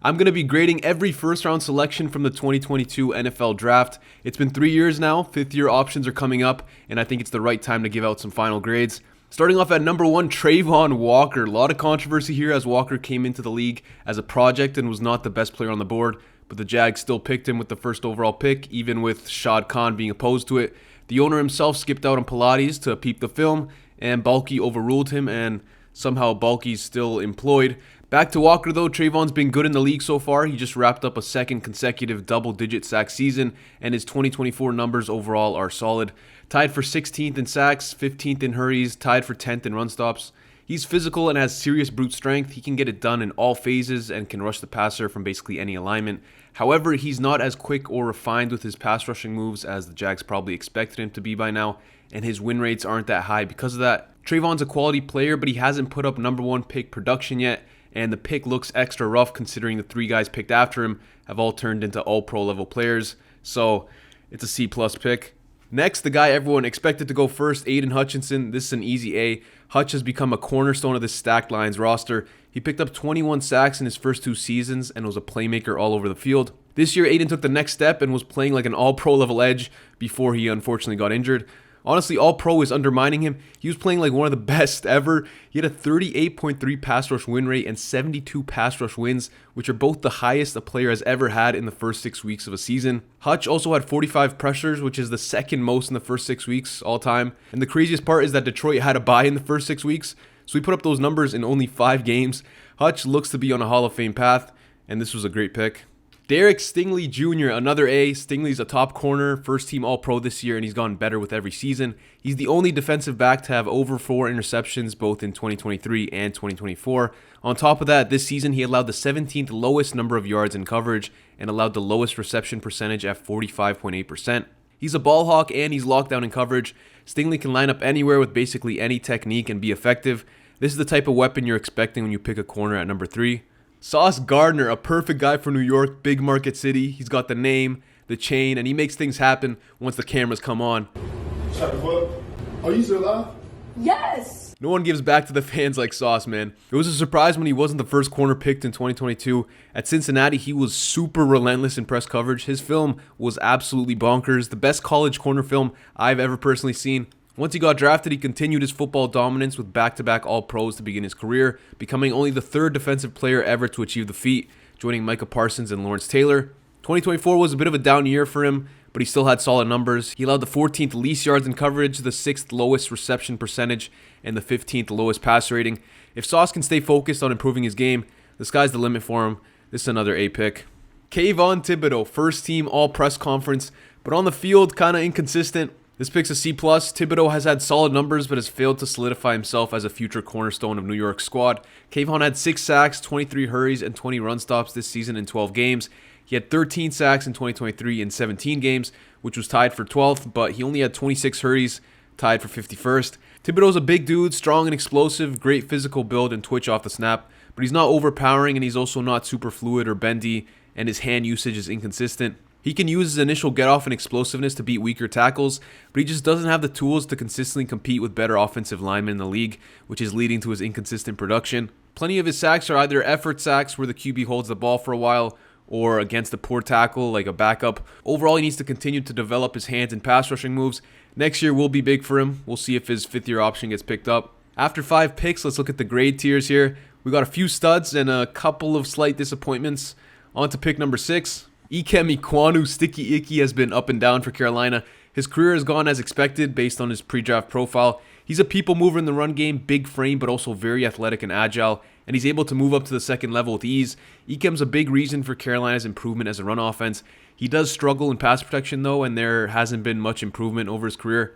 I'm going to be grading every first round selection from the 2022 NFL Draft. It's been 3 years now, fifth year options are coming up, and I think it's the right time to give out some final grades. Starting off at number 1, Travon Walker. A lot of controversy here as Walker came into the league as a project and was not the best player on the board, but the Jags still picked him with the first overall pick, even with Shad Khan being opposed to it. The owner himself skipped out on Pilates to peep the film, and Balky overruled him, and somehow Balky's still employed. Back to Walker though, Travon's been good in the league so far. He just wrapped up a second consecutive double-digit sack season, and his 2024 numbers overall are solid. Tied for 16th in sacks, 15th in hurries, tied for 10th in run stops. He's physical and has serious brute strength. He can get it done in all phases and can rush the passer from basically any alignment. However, he's not as quick or refined with his pass rushing moves as the Jags probably expected him to be by now, and his win rates aren't that high because of that. Travon's a quality player, but he hasn't put up number 1 pick production yet, and the pick looks extra rough considering the 3 guys picked after him have all turned into all-pro level players, so it's a C+ pick. Next, the guy everyone expected to go first, Aiden Hutchinson. This is an easy A. Hutch has become a cornerstone of this stacked Lions roster. He picked up 21 sacks in his first 2 seasons and was a playmaker all over the field. This year, Aiden took the next step and was playing like an all-pro level edge before he unfortunately got injured. Honestly, all-pro is undermining him. He was playing like one of the best ever. He had a 38.3 pass rush win rate and 72 pass rush wins, which are both the highest a player has ever had in the first 6 weeks of a season. Hutch also had 45 pressures, which is the second most in the first 6 weeks all time. And the craziest part is that Detroit had a bye in the first 6 weeks, so he put up those numbers in only 5 games. Hutch looks to be on a Hall of Fame path, and this was a great pick. Derek Stingley Jr., another A. Stingley's a top corner, first team All-Pro this year, and he's gotten better with every season. He's the only defensive back to have over 4 interceptions both in 2023 and 2024. On top of that, this season he allowed the 17th lowest number of yards in coverage and allowed the lowest reception percentage at 45.8%. He's a ball hawk and he's locked down in coverage. Stingley can line up anywhere with basically any technique and be effective. This is the type of weapon you're expecting when you pick a corner at number 3. Sauce Gardner, a perfect guy for New York, big market city. He's got the name, the chain, and he makes things happen once the cameras come on. Shut the fuck. Are you still alive? Yes! No one gives back to the fans like Sauce, man. It was a surprise when he wasn't the first corner picked in 2022. At Cincinnati, he was super relentless in press coverage. His film was absolutely bonkers. The best college corner film I've ever personally seen. Once he got drafted, he continued his football dominance with back-to-back All-Pros to begin his career, becoming only the 3rd defensive player ever to achieve the feat, joining Micah Parsons and Lawrence Taylor. 2024 was a bit of a down year for him, but he still had solid numbers. He allowed the 14th least yards in coverage, the 6th lowest reception percentage, and the 15th lowest pass rating. If Sauce can stay focused on improving his game, the sky's the limit for him. This is another A pick. Kayvon Thibodeaux, first team All-Press Conference, but on the field, kind of inconsistent. This pick's a C+. Thibodeaux has had solid numbers but has failed to solidify himself as a future cornerstone of New York's squad. Kayvon had 6 sacks, 23 hurries, and 20 run stops this season in 12 games. He had 13 sacks in 2023 in 17 games, which was tied for 12th, but he only had 26 hurries, tied for 51st. Thibodeaux's a big dude, strong and explosive, great physical build and twitch off the snap, but he's not overpowering and he's also not super fluid or bendy, and his hand usage is inconsistent. He can use his initial get-off and explosiveness to beat weaker tackles, but he just doesn't have the tools to consistently compete with better offensive linemen in the league, which is leading to his inconsistent production. Plenty of his sacks are either effort sacks where the QB holds the ball for a while, or against a poor tackle like a backup. Overall, he needs to continue to develop his hands and pass rushing moves. Next year will be big for him. We'll see if his 5th year option gets picked up. After 5 picks, let's look at the grade tiers here. We got a few studs and a couple of slight disappointments. On to pick number 6. Ikem Ekwonu Sticky Icky has been up and down for Carolina. His career has gone as expected based on his pre-draft profile. He's a people mover in the run game, big frame but also very athletic and agile, and he's able to move up to the 2nd level with ease. Ikem's a big reason for Carolina's improvement as a run offense. He does struggle in pass protection though, and there hasn't been much improvement over his career.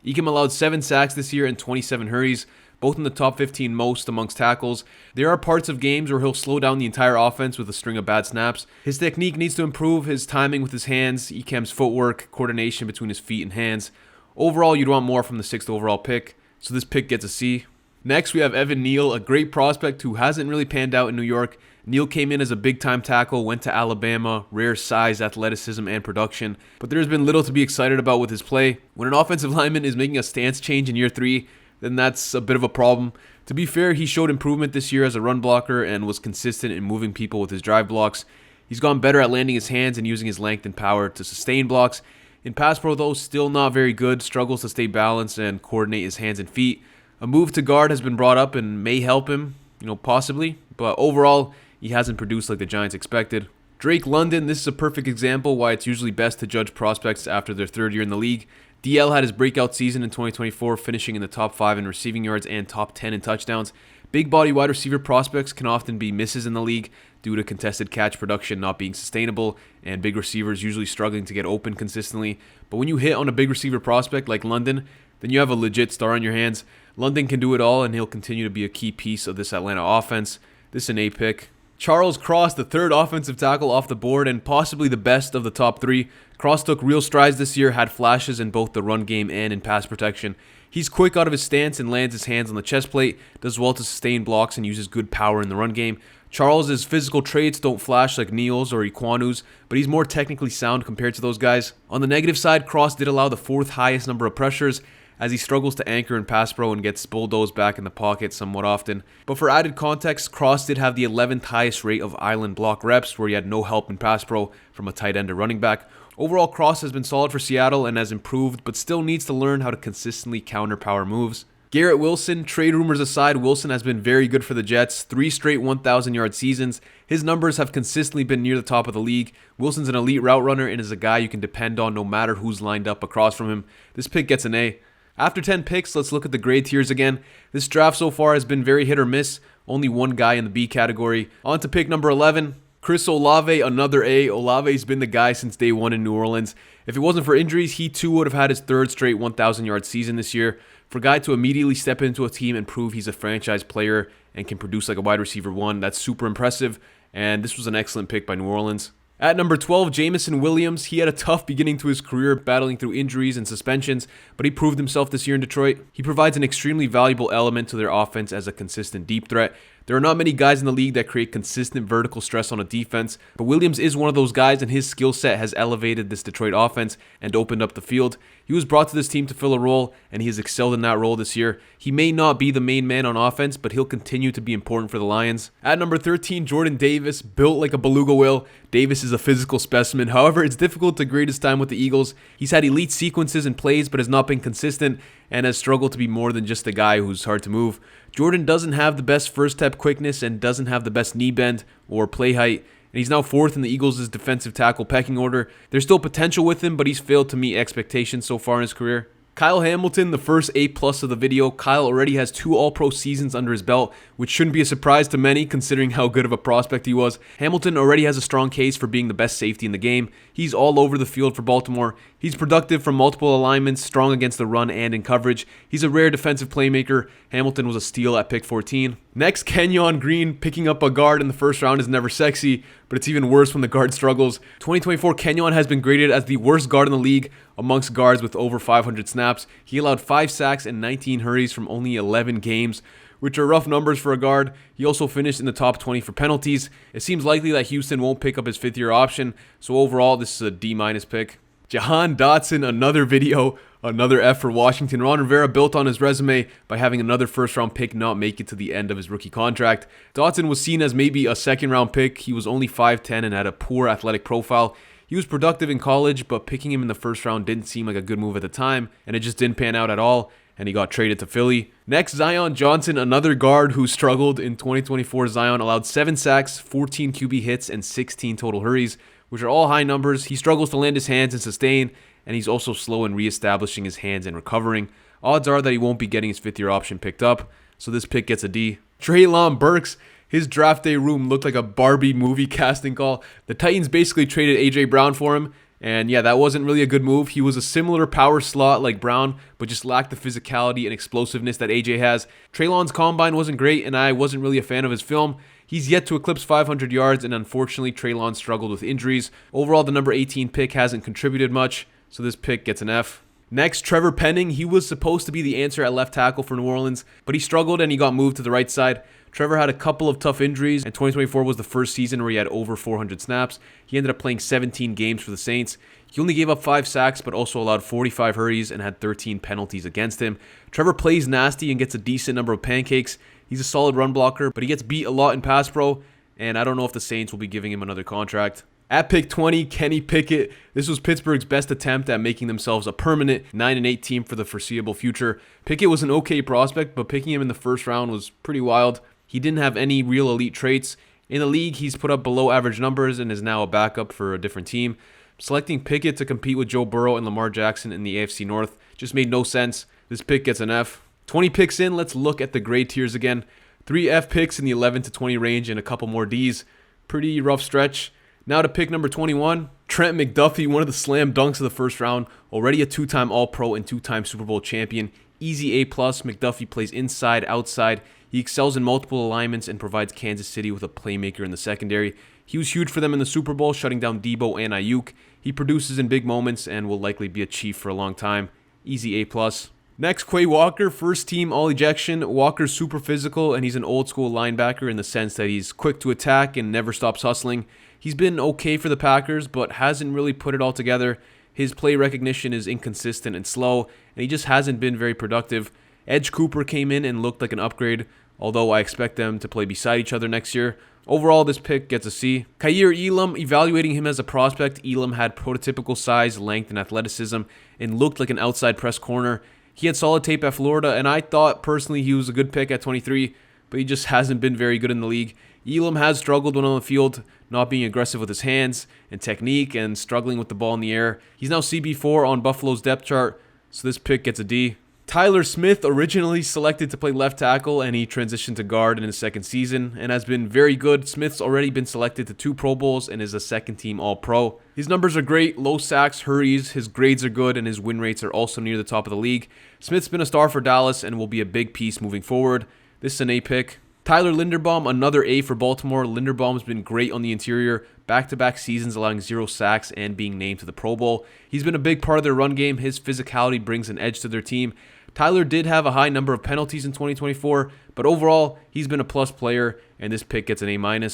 Ikem allowed 7 sacks this year and 27 hurries, both in the top 15 most amongst tackles. There are parts of games where he'll slow down the entire offense with a string of bad snaps. His technique needs to improve, his timing with his hands, Ikem's footwork, coordination between his feet and hands. Overall, you'd want more from the 6th overall pick, so this pick gets a C. Next, we have Evan Neal, a great prospect who hasn't really panned out in New York. Neal came in as a big-time tackle, went to Alabama, rare size, athleticism, and production, but there's been little to be excited about with his play. When an offensive lineman is making a stance change in year 3, then that's a bit of a problem. To be fair, he showed improvement this year as a run blocker and was consistent in moving people with his drive blocks. He's gone better at landing his hands and using his length and power to sustain blocks. In pass pro though, still not very good, struggles to stay balanced and coordinate his hands and feet. A move to guard has been brought up and may help him, possibly, but overall, he hasn't produced like the Giants expected. Drake London, this is a perfect example why it's usually best to judge prospects after their third year in the league. DL had his breakout season in 2024, finishing in the top 5 in receiving yards and top 10 in touchdowns. Big body wide receiver prospects can often be misses in the league due to contested catch production not being sustainable and big receivers usually struggling to get open consistently. But when you hit on a big receiver prospect like London, then you have a legit star on your hands. London can do it all and he'll continue to be a key piece of this Atlanta offense. This is an A pick. Charles Cross, the third offensive tackle off the board and possibly the best of the top 3. Cross took real strides this year, had flashes in both the run game and in pass protection. He's quick out of his stance and lands his hands on the chest plate, does well to sustain blocks and uses good power in the run game. Charles' physical traits don't flash like Neal's or Ikwanu's, but he's more technically sound compared to those guys. On the negative side, Cross did allow the 4th highest number of pressures, as he struggles to anchor in pass pro and gets bulldozed back in the pocket somewhat often. But for added context, Cross did have the 11th highest rate of island block reps, where he had no help in pass pro from a tight end or running back. Overall, Cross has been solid for Seattle and has improved, but still needs to learn how to consistently counter power moves. Garrett Wilson, trade rumors aside, Wilson has been very good for the Jets. 3 straight 1,000-yard seasons. His numbers have consistently been near the top of the league. Wilson's an elite route runner and is a guy you can depend on no matter who's lined up across from him. This pick gets an A. After 10 picks, let's look at the grade tiers again. This draft so far has been very hit or miss. Only one guy in the B category. On to pick number 11. Chris Olave, another A. Olave's been the guy since day one in New Orleans. If it wasn't for injuries, he too would have had his 3rd straight 1,000-yard season this year. For a guy to immediately step into a team and prove he's a franchise player and can produce like a wide receiver 1, that's super impressive. And this was an excellent pick by New Orleans. At number 12, Jameson Williams. He had a tough beginning to his career, battling through injuries and suspensions, but he proved himself this year in Detroit. He provides an extremely valuable element to their offense as a consistent deep threat. There are not many guys in the league that create consistent vertical stress on a defense, but Williams is one of those guys, and his skill set has elevated this Detroit offense and opened up the field. He was brought to this team to fill a role, and he has excelled in that role this year. He may not be the main man on offense, but he'll continue to be important for the Lions. At number 13, Jordan Davis, built like a beluga whale. Davis is a physical specimen. However, it's difficult to grade his time with the Eagles. He's had elite sequences and plays, but has not been consistent and has struggled to be more than just a guy who's hard to move. Jordan doesn't have the best first step quickness and doesn't have the best knee bend or play height, and he's now 4th in the Eagles' defensive tackle pecking order. There's still potential with him, but he's failed to meet expectations so far in his career. Kyle Hamilton, the first A+ of the video. Kyle already has 2 All-Pro seasons under his belt, which shouldn't be a surprise to many considering how good of a prospect he was. Hamilton already has a strong case for being the best safety in the game. He's all over the field for Baltimore. He's productive from multiple alignments, strong against the run and in coverage. He's a rare defensive playmaker. Hamilton was a steal at pick 14. Next, Kenyon Green. Picking up a guard in the first round is never sexy, but it's even worse when the guard struggles. 2024, Kenyon has been graded as the worst guard in the league amongst guards with over 500 snaps. He allowed 5 sacks and 19 hurries from only 11 games, which are rough numbers for a guard. He also finished in the top 20 for penalties. It seems likely that Houston won't pick up his 5th-year option, so overall, this is a D- pick. Jahan Dotson, another video, another F for Washington. Ron Rivera built on his resume by having another first-round pick not make it to the end of his rookie contract. Dotson was seen as maybe a second-round pick. He was only 5'10" and had a poor athletic profile. He was productive in college, but picking him in the first round didn't seem like a good move at the time, and it just didn't pan out at all, and he got traded to Philly. Next, Zion Johnson, another guard who struggled in 2024. Zion allowed 7 sacks, 14 QB hits, and 16 total hurries, which are all high numbers. He struggles to land his hands and sustain, and he's also slow in reestablishing his hands and recovering. Odds are that he won't be getting his 5th-year option picked up, so this pick gets a D. Treylon Burks, his draft day room looked like a Barbie movie casting call. The Titans basically traded A.J. Brown for him, and yeah, that wasn't really a good move. He was a similar power slot like Brown, but just lacked the physicality and explosiveness that A.J. has. Treylon's combine wasn't great, and I wasn't really a fan of his film. He's yet to eclipse 500 yards, and unfortunately, Treylon struggled with injuries. Overall, the number 18 pick hasn't contributed much, so this pick gets an F. Next, Trevor Penning. He was supposed to be the answer at left tackle for New Orleans, but he struggled and he got moved to the right side. Trevor had a couple of tough injuries, and 2024 was the first season where he had over 400 snaps. He ended up playing 17 games for the Saints. He only gave up 5 sacks, but also allowed 45 hurries and had 13 penalties against him. Trevor plays nasty and gets a decent number of pancakes. He's a solid run blocker, but he gets beat a lot in pass pro, and I don't know if the Saints will be giving him another contract. At pick 20, Kenny Pickett. This was Pittsburgh's best attempt at making themselves a permanent 9-8 team for the foreseeable future. Pickett was an okay prospect, but picking him in the first round was pretty wild. He didn't have any real elite traits. In the league, he's put up below average numbers and is now a backup for a different team. Selecting Pickett to compete with Joe Burrow and Lamar Jackson in the AFC North just made no sense. This pick gets an F. 20 picks in, let's look at the grade tiers again. 3 F picks in the 11 to 20 range and a couple more Ds. Pretty rough stretch. Now to pick number 21, Trent McDuffie, one of the slam dunks of the first round, already a 2-time All-Pro and 2-time Super Bowl champion. Easy A+, McDuffie plays inside, outside. He excels in multiple alignments and provides Kansas City with a playmaker in the secondary. He was huge for them in the Super Bowl, shutting down Debo and Ayuk. He produces in big moments and will likely be a Chief for a long time. Easy A+. Next, Quay Walker, first team all ejection. Walker's super physical and he's an old school linebacker in the sense that he's quick to attack and never stops hustling. He's been okay for the Packers, but hasn't really put it all together. His play recognition is inconsistent and slow, and he just hasn't been very productive. Edge Cooper came in and looked like an upgrade, although I expect them to play beside each other next year. Overall, this pick gets a C. Kaiir Elam, evaluating him as a prospect, Elam had prototypical size, length, and athleticism, and looked like an outside press corner. He had solid tape at Florida, and I thought personally he was a good pick at 23, but he just hasn't been very good in the league. Elam has struggled when on the field, not being aggressive with his hands and technique and struggling with the ball in the air. He's now CB4 on Buffalo's depth chart, so this pick gets a D. Tyler Smith, originally selected to play left tackle, and he transitioned to guard in his second season and has been very good. Smith's already been selected to 2 Pro Bowls and is a second-team All-Pro. His numbers are great, low sacks, hurries, his grades are good, and his win rates are also near the top of the league. Smith's been a star for Dallas and will be a big piece moving forward. This is an A pick. Tyler Linderbaum, another A for Baltimore. Linderbaum's been great on the interior, back-to-back seasons allowing 0 sacks and being named to the Pro Bowl. He's been a big part of their run game. His physicality brings an edge to their team. Tyler did have a high number of penalties in 2024, but overall, he's been a plus player, and this pick gets an A-.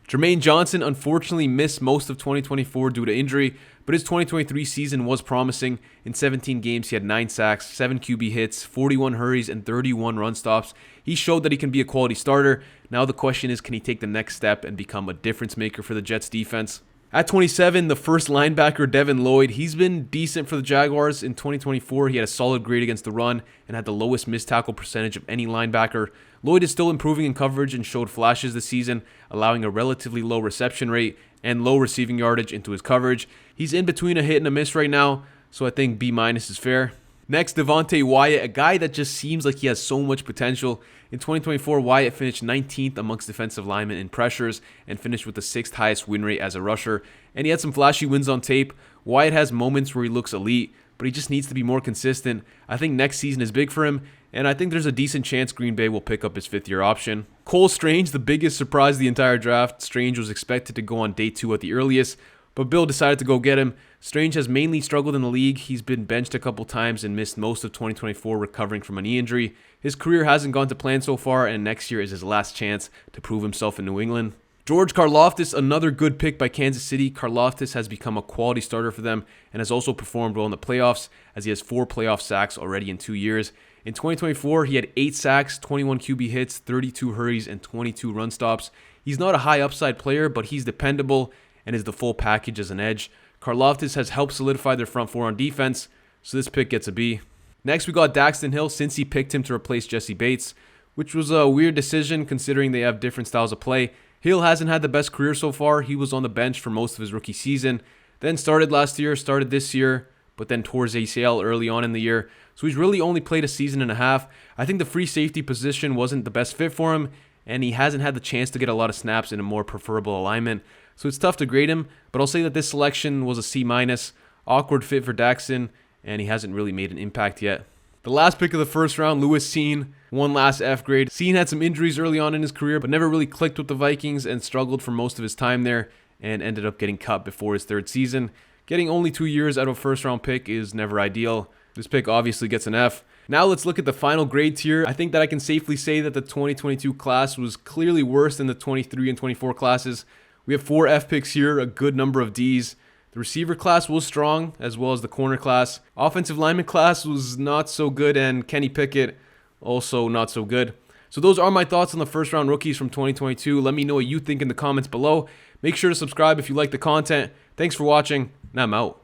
Jermaine Johnson unfortunately missed most of 2024 due to injury, but his 2023 season was promising. In 17 games, he had 9 sacks, 7 QB hits, 41 hurries, and 31 run stops. He showed that he can be a quality starter. Now the question is, can he take the next step and become a difference maker for the Jets defense? At 27, the first linebacker, Devin Lloyd. He's been decent for the Jaguars. In 2024, he had a solid grade against the run and had the lowest missed tackle percentage of any linebacker. Lloyd is still improving in coverage and showed flashes this season, allowing a relatively low reception rate and low receiving yardage into his coverage. He's in between a hit and a miss right now, so I think B- is fair. Next, Devontae Wyatt, a guy that just seems like he has so much potential. In 2024, Wyatt finished 19th amongst defensive linemen in pressures and finished with the 6th highest win rate as a rusher. And he had some flashy wins on tape. Wyatt has moments where he looks elite, but he just needs to be more consistent. I think next season is big for him, and I think there's a decent chance Green Bay will pick up his 5th-year option. Cole Strange, the biggest surprise of the entire draft. Strange was expected to go on day 2 at the earliest, but Bill decided to go get him. Strange has mainly struggled in the league. He's been benched a couple times and missed most of 2024 recovering from a knee injury. His career hasn't gone to plan so far, and next year is his last chance to prove himself in New England. George Karlaftis, another good pick by Kansas City. Karlaftis has become a quality starter for them and has also performed well in the playoffs, as he has 4 playoff sacks already in 2 years. In 2024, he had 8 sacks, 21 QB hits, 32 hurries, and 22 run stops. He's not a high upside player, but he's dependable and is the full package as an edge. Karlaftis has helped solidify their front 4 on defense, so this pick gets a B. Next, we got Daxton Hill, since he picked him to replace Jesse Bates, which was a weird decision considering they have different styles of play. Hill hasn't had the best career so far. He was on the bench for most of his rookie season, then started last year, started this year, but then tore his ACL early on in the year. So he's really only played a season and a half. I think the free safety position wasn't the best fit for him, and he hasn't had the chance to get a lot of snaps in a more preferable alignment. So it's tough to grade him, but I'll say that this selection was a C-. Awkward fit for Daxton, and he hasn't really made an impact yet. The last pick of the first round, Lewis Cine, one last F grade. Cine had some injuries early on in his career, but never really clicked with the Vikings and struggled for most of his time there and ended up getting cut before his 3rd season. Getting only 2 years out of a first round pick is never ideal. This pick obviously gets an F. Now let's look at the final grade tier. I think that I can safely say that the 2022 class was clearly worse than the 23 and 24 classes. We have 4 F picks here, a good number of Ds. The receiver class was strong, as well as the corner class. Offensive lineman class was not so good, and Kenny Pickett also not so good. So those are my thoughts on the first round rookies from 2022. Let me know what you think in the comments below. Make sure to subscribe if you like the content. Thanks for watching, and I'm out.